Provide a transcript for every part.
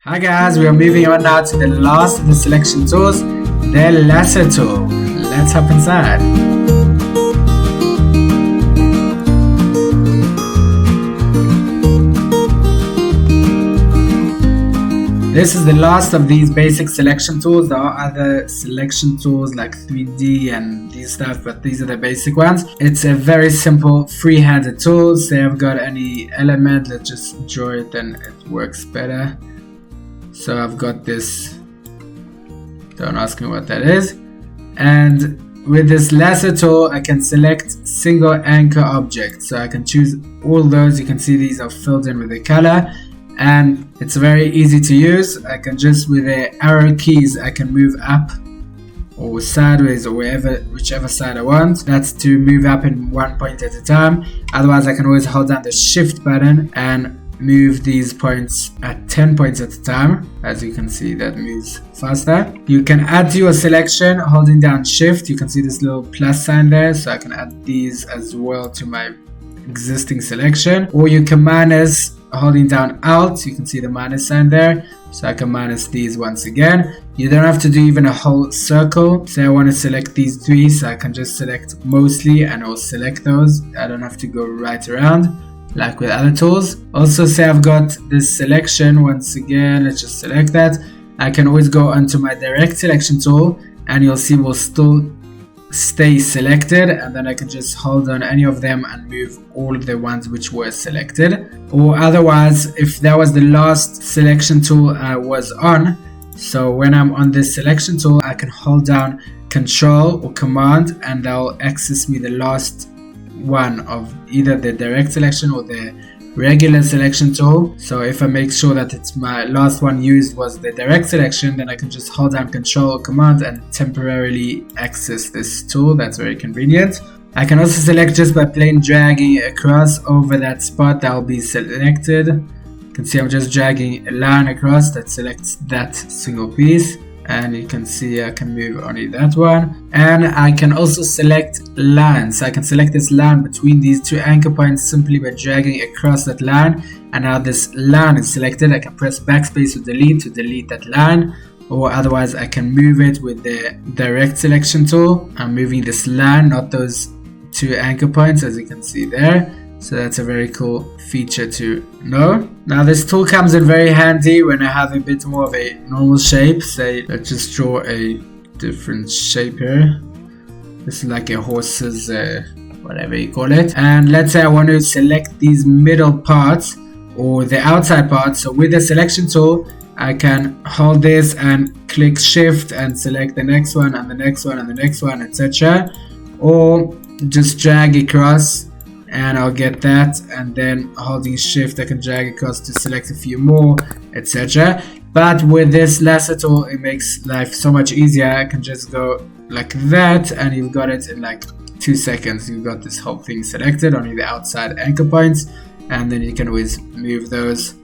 Hi guys, we are moving on now to the last of the selection tools, the Lasso tool. Let's hop inside. This is the last of these basic selection tools. There are other selection tools like 3D and these stuff, but these are the basic ones. It's a very simple free-handed tool. Say I've got any element, let's just draw it and it works better. So I've got this, don't ask me what that is. And with this lasso tool, I can select single anchor objects. So I can choose all those. You can see these are filled in with the color. And it's very easy to use. I can just, with the arrow keys, I can move up or sideways or whichever side I want. That's to move up in one point at a time. Otherwise, I can always hold down the shift button and move these points at 10 points at a time. As you can see, that moves faster. You can add to your selection holding down shift. You can see this little plus sign there, so I can add these as well to my existing selection. Or you can minus holding down alt. You can see the minus sign there, so I can minus these once again. You don't have to do even a whole circle. Say I want to select these three, so I can just select mostly and I'll select those. I don't have to go right around like with other tools. Also, say I've got this selection, once again let's just select that. I can always go onto my direct selection tool and you'll see will still stay selected, and then I can just hold on any of them and move all of the ones which were selected. Or otherwise, if that was the last selection tool I was on, so when I'm on this selection tool I can hold down Control or Command and that'll access me the last one of either the direct selection or the regular selection tool. So if I make sure that it's my last one used was the direct selection, then I can just hold down Control or Command and temporarily access this tool. That's very convenient. I can also select just by plain dragging across over that spot that will be selected. You can see I'm just dragging a line across that selects that single piece. And you can see I can move only that one. And I can also select lines. So I can select this line between these two anchor points simply by dragging across that line. And now this line is selected. I can press backspace to delete that line. Or otherwise I can move it with the direct selection tool. I'm moving this line, not those two anchor points, as you can see there. So that's a very cool feature to know. Now this tool comes in very handy when I have a bit more of a normal shape. Say let's just draw a different shape here. This is like a horse's whatever you call it. And let's say I want to select these middle parts or the outside parts. So with the selection tool I can hold this and click shift and select the next one and the next one and the next one, etc. Or just drag across and I'll get that, and then holding shift I can drag across to select a few more, etc. But with this lasso tool it makes life so much easier. I can just go like that and you've got it in like 2 seconds. You've got this whole thing selected, only the outside anchor points, and then you can always move those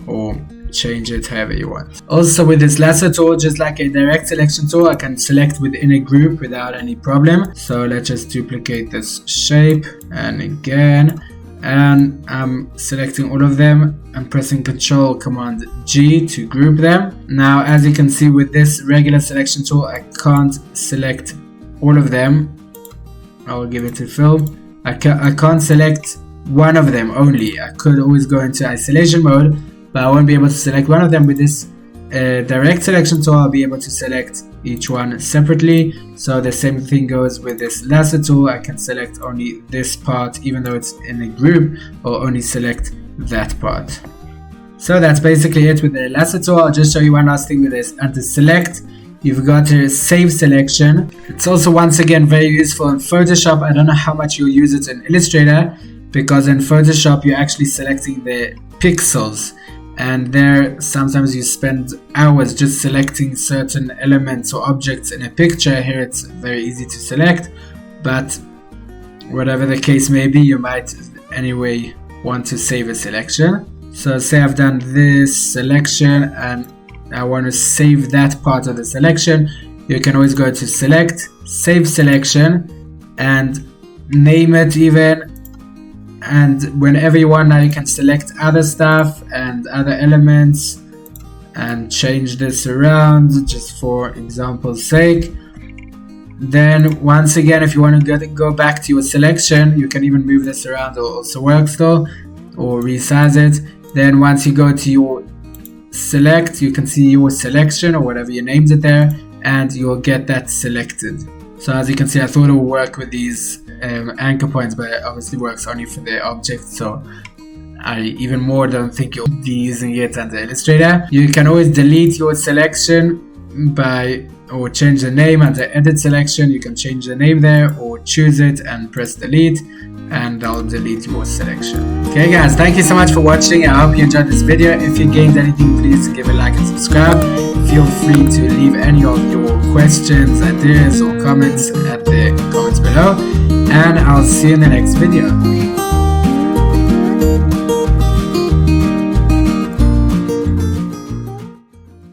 or change it however you want. Also with this lasso tool, just like a direct selection tool, I can select within a group without any problem. So let's just duplicate this shape and again, and I'm selecting all of them. I'm pressing Control Command G to group them. Now as you can see with this regular selection tool I can't select all of them. I'll give it a fill. I can't select one of them only. I could always go into isolation mode, but I won't be able to select one of them. With this direct selection tool I'll be able to select each one separately. So the same thing goes with this lasso tool. I can select only this part even though it's in a group, or only select that part. So that's basically it with the lasso tool. I'll just show you one last thing with this. Under select you've got to save selection. It's also once again very useful in Photoshop. I don't know how much you'll use it in Illustrator, because in Photoshop you're actually selecting the pixels, and there sometimes you spend hours just selecting certain elements or objects in a picture. Here it's very easy to select, but whatever the case may be, you might anyway want to save a selection. So say I've done this selection and I want to save that part of the selection. You can always go to select, save selection, and name it even. And whenever you want, now you can select other stuff and other elements and change this around just for example's sake. Then once again, if you want to go back to your selection, you can even move this around, or also works though, or resize it. Then once you go to your select, you can see your selection or whatever you named it there, and you'll get that selected. So as you can see, I thought it would work with these anchor points, but it obviously works only for the object, so I even more don't think you'll be using it under Illustrator. You can always delete your selection or change the name under edit selection. You can change the name there, or choose it and press delete, and I'll delete your selection. Okay guys, thank you so much for watching. I hope you enjoyed this video. If you gained anything, please give a like and subscribe. Feel free to leave any of your questions, ideas or comments at the comments below, and I'll see you in the next video.